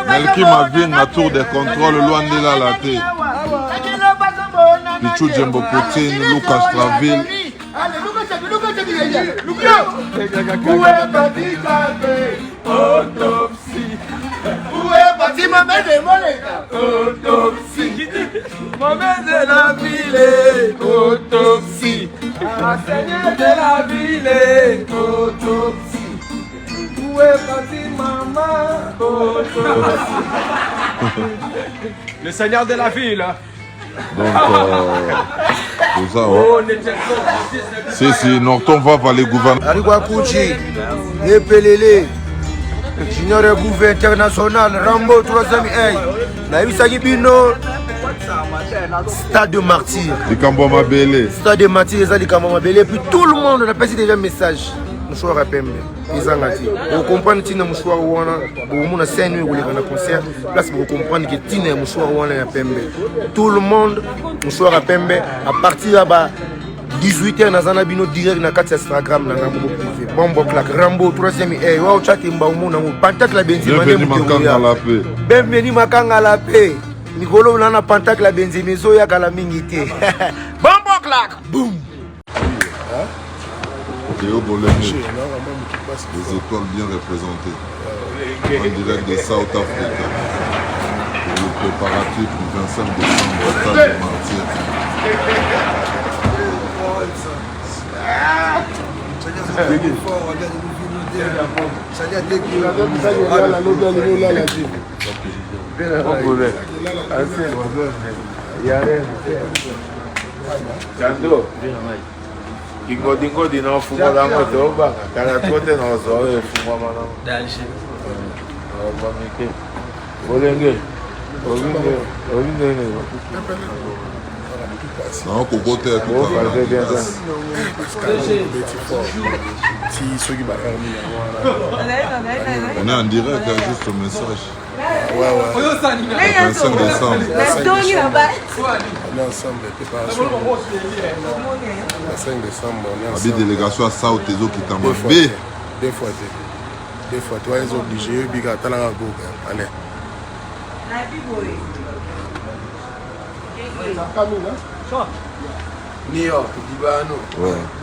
Melki Mavin na tour de contrôle Luandela Laté. Pichou Djembo Poutine, Lucas Traville. Où est parti autopsie? Où est parti Mohamed de Moléka? Autopsie. Mohamed de la ville, autopsie. Seigneur de la ville, autopsie. Où est parti maman? Autopsie. Le seigneur de la ville. Donc, tout ça, ouais. Si, Norton va les gouvernements. Aligua Kouchi, Epelele, Junior Gouvernement International, Rambo 3e A. Naïsagi Bino, Stade de Martyr. Likambo Mabele. Stade de Martyr, les Likambo Mabele. Puis tout le monde a passé déjà un message. Mouchoir à Pembe. Ils ont dit. Vous comprenez que Mouchoir Ouana, vous avez scène où vous avez un concert. Place pour comprendre que Tina Mouchoir Ouana à Pembe. Tout le monde, Mouchoir à Pembe, à partir de 18h, dans un abino direct dans 4 Instagram, dans un privé. Bombo Clac, Rambo, 3e A. Wow, chat et Mbaoumo, Pantac la Benzema. Bienvenue Makanga la paix. Nicolo Nana Pantac la Benzema, Zoya Kalamingité. Bombo Clac, boum. Théo Bolene, les étoiles bien représentées. En direct de South Africa. Pour le préparatif du 25 décembre au Stade de Martyr. Dingo di no fumo la moto ba kana kote no zo e fumo mana dalshi ba mike olenge Non, Kokote, on est en direct, juste au message. Ouais. Le 25 décembre. On est ensemble, préparation. Le 5 décembre, on est ensemble. La délégation à Sao Tezo qui t'en va. Deux fois. Toi, ils sont obligés. Biga, t'as la go. Allez. New York, Dibano.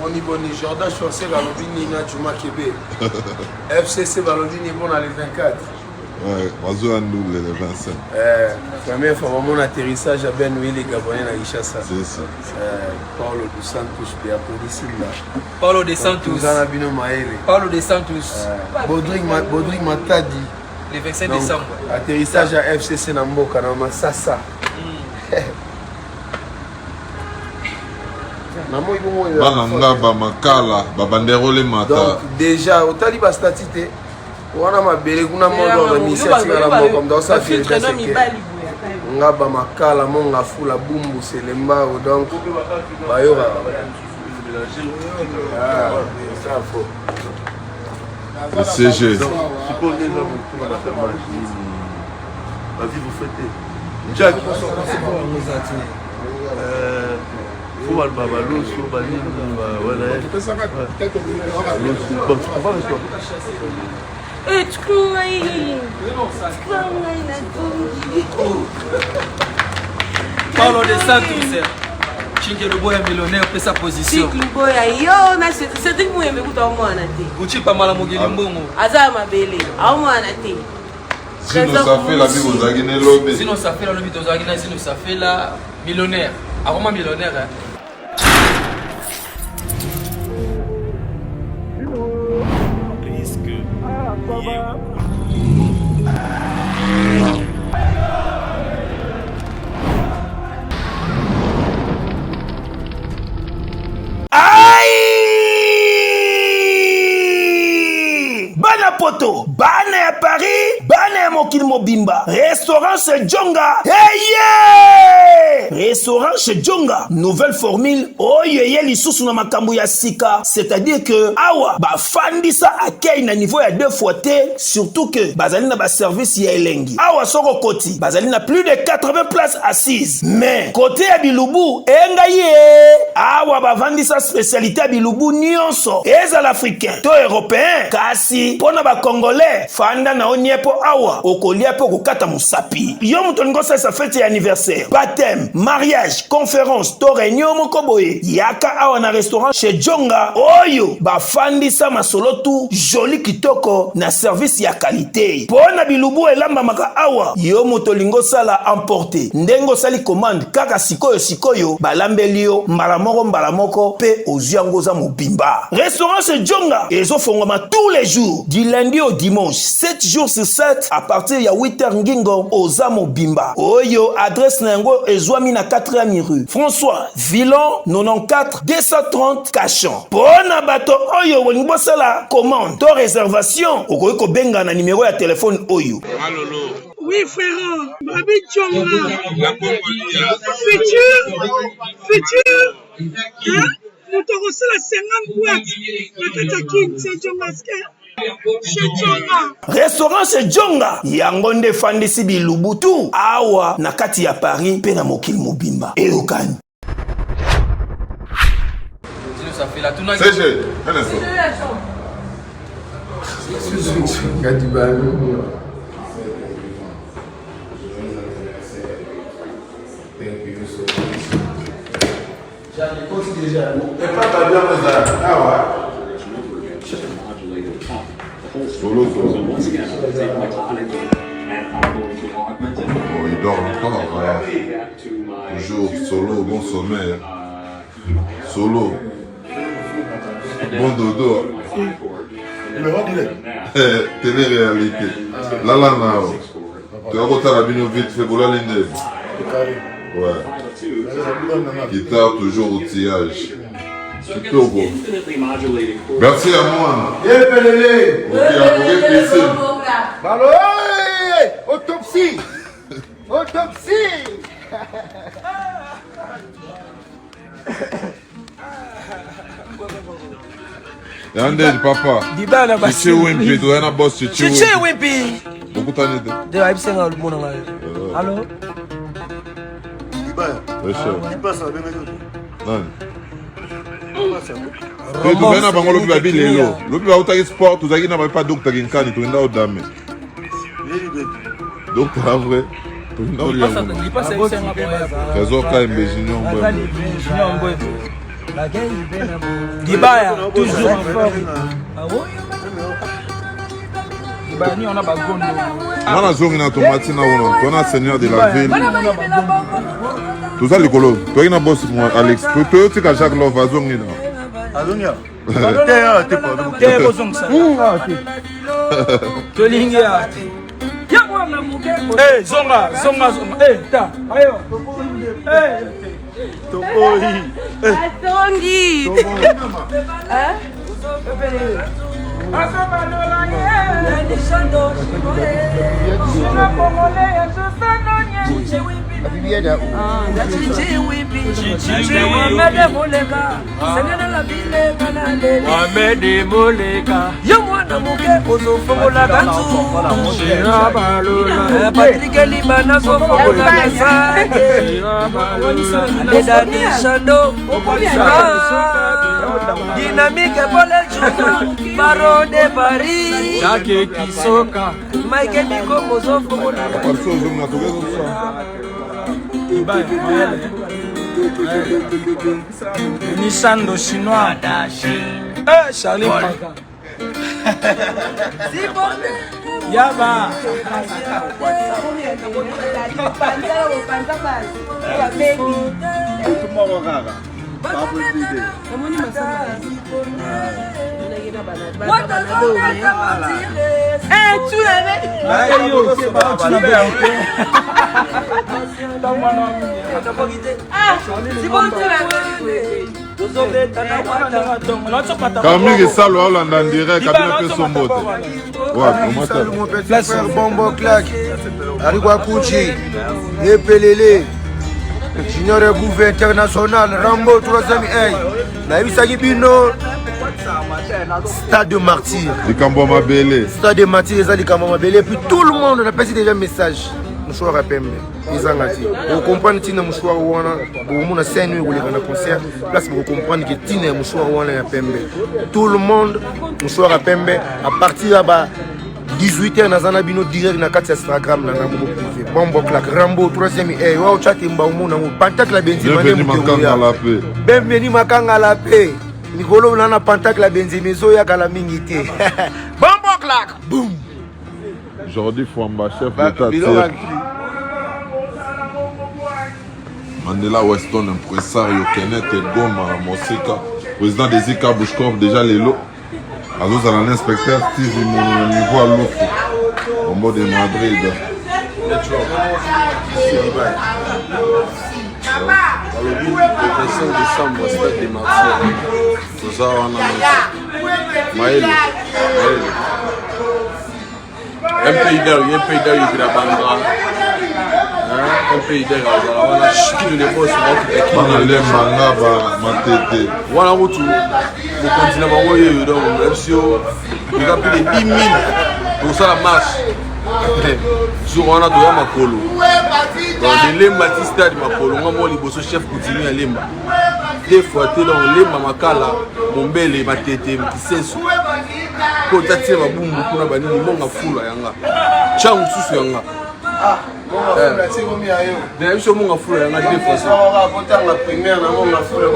Boni, Jordan Chaussé, Balobi, Nina, Juma Kébé. FCC, Balobi, Nibon, les 24. Ouais, Mazou Andou, les 25. Première fois, mon atterrissage à Benoué, les Gabonais, à Ishasa. C'est ça. Paulo dos Santos, Beapolissima. Paulo de Santos. Paulo de Santos. Baudric Matadi. Le 25 décembre. Atterrissage à FCC Namboka, dans Massassa. Bananga, Bamakala, Babandero les Mata. Donc, déjà, au Taliba Statité, on a ma belle, on a mon initiative à la mort comme dans sa fille. On a Bamakala, mon afou, la boumou, c'est les mbao. Donc, Bayora. Ça faut. Le CG. Supposez que vas-y, vous fêtez. Jack. Faut mal babalo, faut baler, voilà. Paulo de Santos. Chingue le boy millionnaire pour sa position. Chingue le boy yo na c'est dit moi me kuta mwana te. Uchi pa mala mogeli mbongo. Azama bele. Au mwana te. Sinon ça fait la vie aux Aguinés lobby. Sinon ça fait la lobby aux Aguinés, sinon ça fait la millionnaire. Avant millionnaire. Poto, Bane à Paris, Bane à Mokil Mobimba, restaurant chez Djonga, hey yeah! Restaurant chez Djonga, nouvelle formule, oyeye lisusu na makambo ya sika, c'est-à-dire que awa, ba fandisa akei na niveau ya 2 fois T, surtout que bazali na ba service ya elengi. Awa soko koti, bazali na plus de 80 places assises. Mais côté ya Bilubu, engaye, awa ba vandisa spécialité ya Bilubu nyonso, ezal africain, to européen, kasi pona ba congolais fanda na oniepo awa okolia po kokata musapi yo muto ngosa sa fête ya anniversaire baptême mariage conférence to réunion moko boye yaka awa na restaurant chez Djonga oyo bafandisa masolo tu joli kitoko na service ya qualité pona bilubu elamba maka awa yo muto lingo sala emporter ndengo sali commande kaka sikoyo balambelio mbala moko pe oziango za mobimba restaurant chez Djonga ezofongoma tous les jours du lundi au dimanche 7 jours sur 7 à partir ya 8h ngingo oza mobimba oyo adresse na yango ezwami na 4e rue François Villon 94 230 Cachan pona bato oyo woni bosala commande to réservation okoki kobenga na numéro ya téléphone oyo. Oui frère, Babi Djonga futur hein? Nous te reçons la 50 boîtes la King c'est Djonga chez Djonga restaurant chez Djonga yango nde fandisi bilubutu awa na kati ya Paris pe na mokili mobimba eyokani ça fait la tournage. C'est chez Solo. Bon, il dort encore, toujours solo, bon sommeil. Solo. Bon dodo. Télé-réalité. Là, now. Tu as retard à Bino vite fait pour la ligne. Ouais. Guitare toujours outillage. Merci à moi. Autopsie. Yandel papa. Dibala basi. Chiche Wimpi, tu es un boss Chiche Wimpi. Beaucoup d'années. De la ibsenga le monde. Allô? Tu viens à Bangolo qui va bien l'élo. L'autre va au sport, tu n'as pas docteur Ginkani, tu es au dame. Docteur en vrai. Il passe à ibsenga boya. Trésor KMB Junior. Dibaya, toujours en forme. Ah oui? Dibaya, ni on a bagondo. On a zongi na tomati na wono. Tu es seigneur de la ville. Tout ça, Nicolo. Tu es un boss, Alex. Tu es un Jacques Love, à zongi na. À zongi na? T'es beau zongi ça. Tu lingia. Eh, zonga. Eh, ta. Ayo. Eh. Asongi. Hein? Dynamique Pole Djonga Baron de Paris Jacques Kisoka Mike Miko Mozofo Nishando chinois Charlie Paka Yaba Camille Salo Hollande en direct, Camille fait son botte. Ouais, comment ça? Mon petit frère Bombo Claque, Arigua Kouchi, Epelele, Junior Gouvet International, Rambo 3e Hey, Naïbisagi Bino, Stade de Martyr. Likamboma Belé. Stade de Martyr, les Likamboma Belé, puis tout le monde, on a passé déjà un message. mouchoir à pembe. Ils ont dit. Vous comprenez que mouchoir wana, vous avez scène où vous concert, place pour comprendre que tina mouchoir wana à pembe. Tout le monde mouchoir à pembe à partir là-bas 18h dans un abino direct na carte Instagram na ngambo privé. Bombo claque Rambo 3e eh wa chati mba umuna mu pantak la Benzema ne Makanga la paix. Bienvenue Makanga la paix. Nikolo na pantak la Benzema zo ya kala mingi te. Bombo claque. Boum. Jordi Fouamba, chef d'État Tir. Mandela Weston, impresario, Kenneth Goma, Moseka, président des Zika Bouchkov, déjà les lots. Alors, à l'inspecteur Steve, mon niveau à l'eau. Au mode de Madrid. Le 25 décembre, stade des Martyrs. Tout ça, on a Maël. Un pays d'air, il y a Bandra. Un pays d'air, on a chiqué de l'époque, on a les mangas, ma tête. Voilà, on continue à envoyer donc MCO. Il a plus de 10 000 pour ça la marche. Sur on a de Makolo. Donc les Lemba stade Makolo, on a le chef continue à Lemba. Des fois, tu es dans Lemba Makala, mon bel et ma tête, qui sait sous. Quand tu as tiré ma boum, tu as banni mon foule à Yanga. Tchang sous Yanga. Mais je mon foule à Yanga des fois. La première, mon foule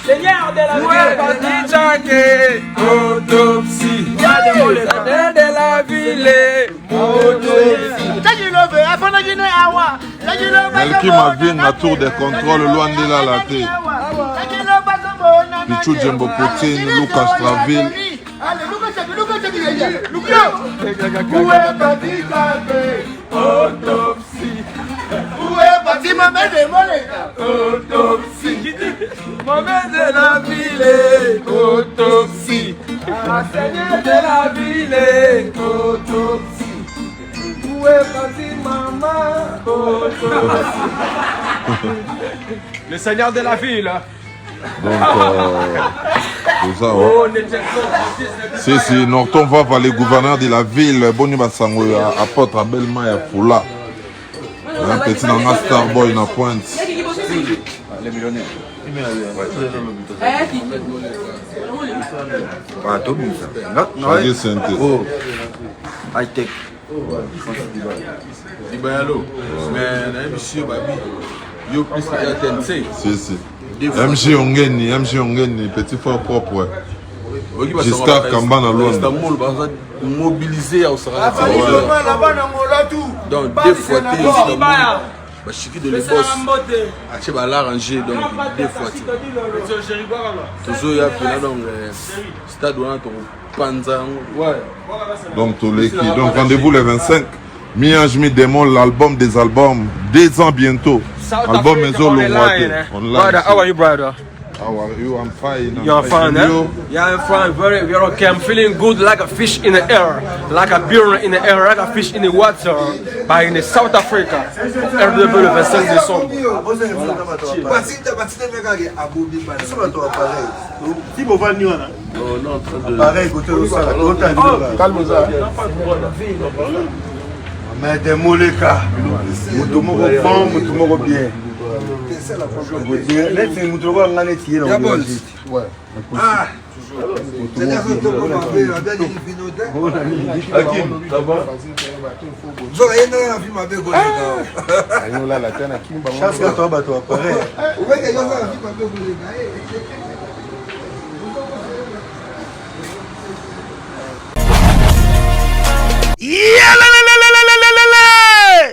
Seigneur de la Melki Mavin, la tour des contrôles, loin de la latte. Pichou Djembo Poutine, Lucas Traville. Où est parti ma mère de Moléka? Autopsie. Maman de la ville. Autopsie. Seigneur de la ville. Autopsie. Où est parti maman? Autopsie. Le Seigneur de la ville. Donc, tout ça, ouais. Si, Norton va les gouverneurs de la ville, Boni Bassango, apôtre à Belma et à Foula. Un petit dans un Starboy, dans Pointe. Les millionnaires. High-tech. Dibayalo. Mais monsieur Babi, yo plus à TNC. Si. MJ Ongeni, petit frère propre. Jusqu'à Kamba dans Londres. Istanbul, mobilisé au Sahara. Donc, des fois, tu es Istanbul. Chiqui de l'Ebos. Tu vas l'arranger, donc, des fois. Toujours, il y a donc stade où on a ton Panzang. Donc, donc rendez-vous le 25. Mi-Ange, démon, l'album des albums. 2 ans bientôt. Album Maison Longwate. Brother, how are you, brother? How are you? I'm fine. You're fine, eh? Yeah, I'm fine. Very okay. I'm feeling good like a fish in the air, like a beer in the air, like a fish in the water, but in the South Africa. RDB le 25 décembre. Mais des Moléka, Moutoumoko bon, Moutoumoko bien. Laissez Moutoumoko en année tirée dans le monde. Ah, c'est-à-dire que tu as bien dit Pinotet. Hakim, ça va? Vous avez un film avec Moléka. Nous là, la tienne à Kim. Chasse que toi, bateau appareil. Vous voyez qu'il y a un film avec Moléka.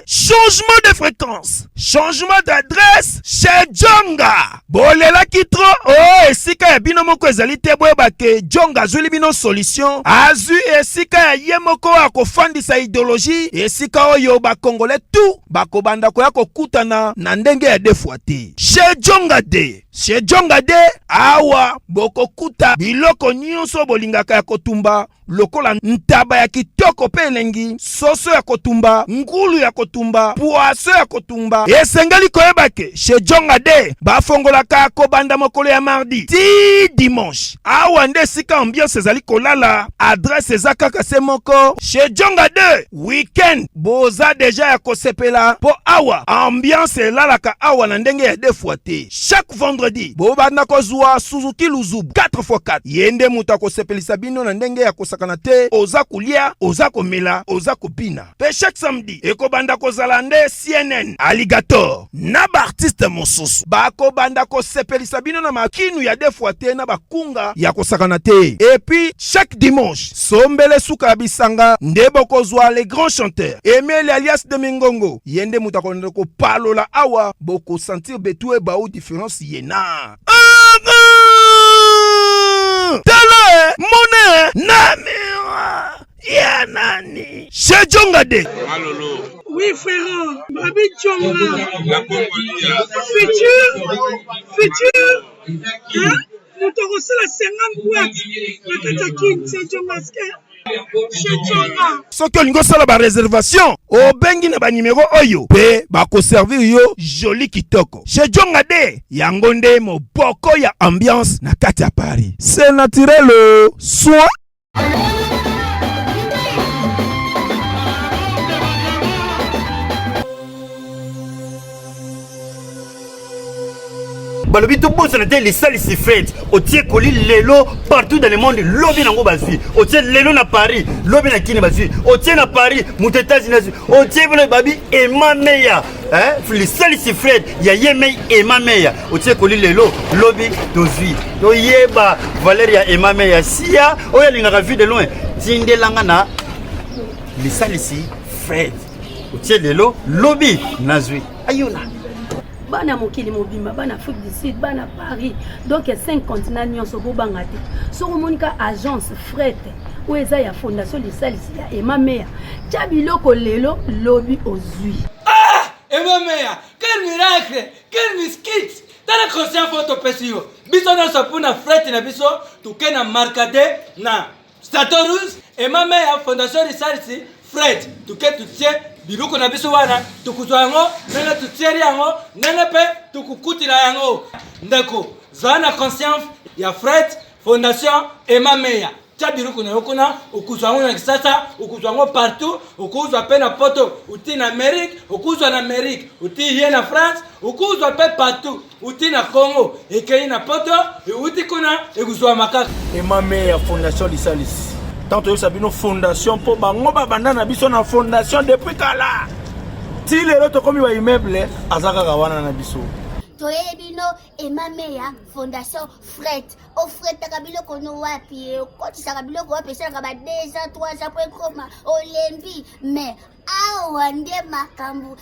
Changement de fréquence, changement d'adresse chez Djonga. Bolela Kitro, oh esika ya bino moko ezali te boyebake Djonga azwili bino solution azwi esika ya ye moko akofandisa idéologie esika oyo bakongole tu bakobanda koya kokutana na ndenge ya defwa te chez Djonga de awa bokokuta biloko nyonso bolingaka ya kotumba lokola ntaba ya kitoko pe elengi soso ya kotumba ngulu ya kotumba poaso ya kotumba esengeli koyebake chez Djonga de bafongolaka kobanda mokolo ya mardi ti dimanche awa nde sika ambiance ezali kolala adresse eza kaka se moko chez Djonga de weekend boza deja ya kosepela po awa ambiance elalaka awa na ndenge ya defwa te chaque vendredi bobanda kozwa Suzuki Luzubu 4x4 yende muta kosepelisa bino na ndenge ya kosakana te oza kulia oza komela oza kopina pe chaque samedi ekobanda kozala nde CNN Alligator na ba artiste mosusu bakobanda kosepelisa bino na makinu ya defwa te na bakunga ya kosakana te et puis chaque dimanche sombele suka ya bisanga nde bokozwa les grands chanteurs Emile alias de Mingongo yende muta konde ko palola awa boko sentir betu e ba ou différence yena tala mone namira ya nani chez Djonga de Oui, frère, Babi Djonga. Futur. Hein? Nous t'aurons la 50 boîtes. La Katakin, c'est Djonga. Chez Djonga. Soki olingo sala ba réservation obengi na ba numéro oyo pe bako servir yo joli kitoko chez Djonga de yango nde moboko ya ambiance na kati ya Paris c'est naturel soin. Balobi to bosa na te les salles si fête otie koli lelo partout dans le monde lobi nango bazui otie lelo na Paris lobi na kini bazui otie na Paris mutetazi na otie bolo babi ema meya les salles si fête ya yemei ema meya otie koli lelo lobi tozui to yeba Valeria ema meya sia oya linga vu de loin tindelanga na les salles si fête otie lelo lobi nazui ayona bana mokili mobimba bana Afrique du Sud bana Paris donc 5 continents nyonso bobanga te soko monika agence fret ou eza ya fondation lisalisi ya Emma Meya tia biloko lelo lobi ozui Emma Meya quel miracle quel miskit tala conscient photo pesio biso na sapuna fret na biso tukena markade na Statorus Emma Meya fondation lisalisi fret tuketutie biloko na biso wana tukuzwa yango nene tutieri yango nene pe tukukutila yango ndeko zana conscience ya Fred Fondation Emma Meya tia biloko na yokuna ukuzwa yango na kisasa ukuzwa yango partout ukuzwa pe na poto uti na Amerique ukuzwa na Amerique uti hier na France ukuzwa pe partout uti na Congo ekei na poto uti kuna ekuzwa makaka Emma Meya Fondation Lisalis tant que sabino fondation pour bango babanda na biso na fondation depuis kala ti lelo to komi ba immeuble azaka kawana na biso toyebino Emma Meya Fondation Fred o Fred takabilo kono wapi koti sakabilo ko wapi sanga ba 2 ans 3 ans pour koma olembi mais awa nde makambu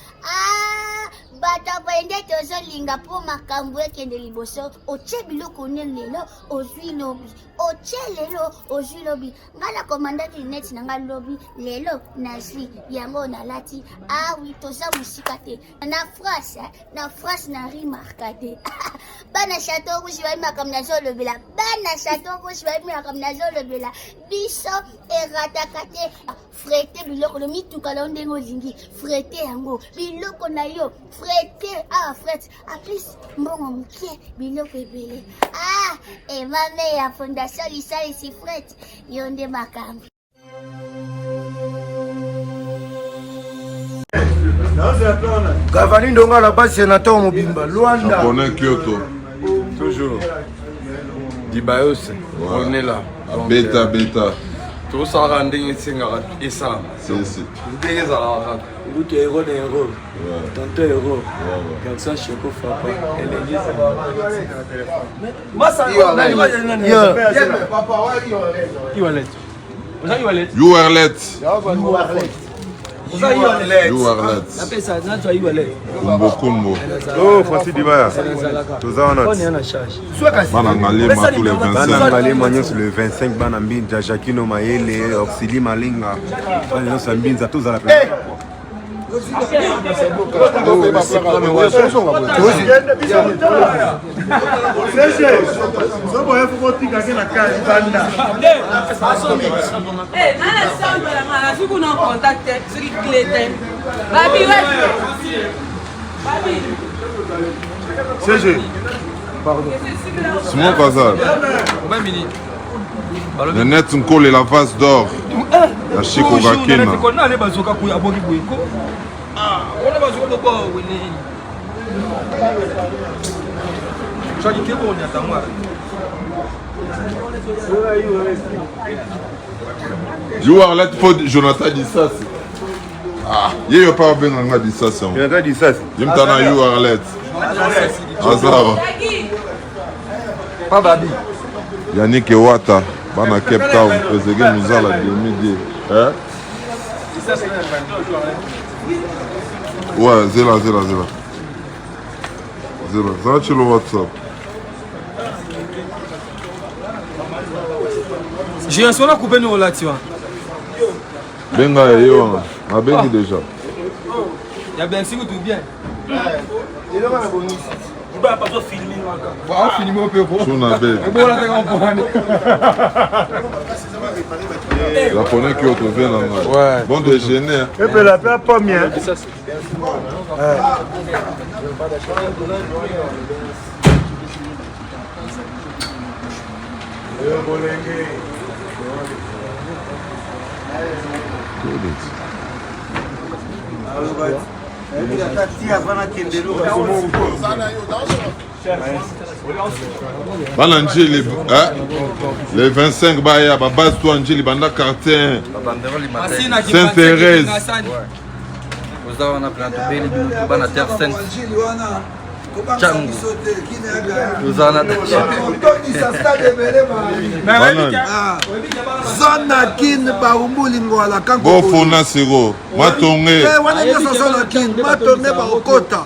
bata bende tozo linga po makambu ekende liboso oche biloko ne lelo ozwi lobi oche lelo ozwi lobi ngala komandaki net nanga lobi lelo nazwi yango na lati oui toza musika te na France na rimarkade bana chateau rouge ba makam na zolo bela bana chateau rouge ba makam na zolo bela biso eratakate frete biloko mi tukala ndengo zingi frete yango biloko na yo frete frete aplis mbongo mkie biloko ebele Emma Meya Fondation Lisalisi frete yonde makambi Gavani Ndonga la base sénateur Mobimba Luanda Japonais Kyoto toujours Dibayos on est là Beta tout ça rending singa et ça c'est des alors route héros des héros tantôt héros comme ça chez ko fa URLET You Arlet. Kumbo Kumbo. Oh, Francis Dibaya. Tous en note. Banangalema tous les 25. Banangalema sur le 25. Banambinja, Jacquino Maele, Oxili Malinga. Banambinja, tous à la place. Simon Kazal. Le net Nkol et la vase d'or. La Chico Gakena. You Arlet pour Jonathan Dissas. Ah, il n'y a pas bien un Dissas. Jonathan Dissas. Il y a un You Arlet. Azar. Pas Babi. Yannick Ewata. Bana Cape Town. Ezege Mouzala 2010. Hein? Ouais, Zela. Ça va sur le WhatsApp. J'ai un son à couper nos relations. Benga et yo, a bengi déjà. Il y a bien si vous tout bien. Japonais qui ont trouvé là. Bon déjeuner. Et puis la paix pas bien. Bana Njili, les 25 baya, base toi Njili, banda Cartin, Sainte-Thérèse. Vous avez un plan de Béli, bana Terre Sainte. Changu. Vous en avez Zona kin barumbuli ngwala kanko. Bofona siro, matonge. Wana nyasa zona kin, matonge barokota.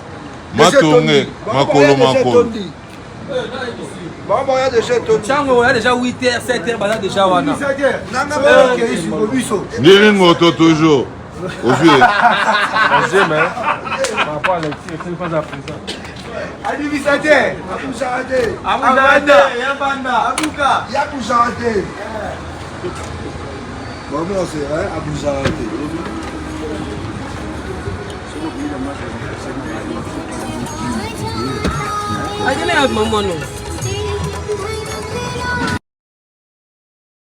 Matonge, makolo. Bon, il y a déjà tout. Chango, il y a déjà 8h, 7h, bah là déjà wana. 17h. Nanga ba qui ici au buso. Ndiringo toujours. Au vieux. J'aime par rapport à la tir, c'est pas à présent. Adivisate, Aboujarade. Yabanda. Abouka. Yaboujarade. Comment c'est, hein, Aboujarade. Allez, maman, non.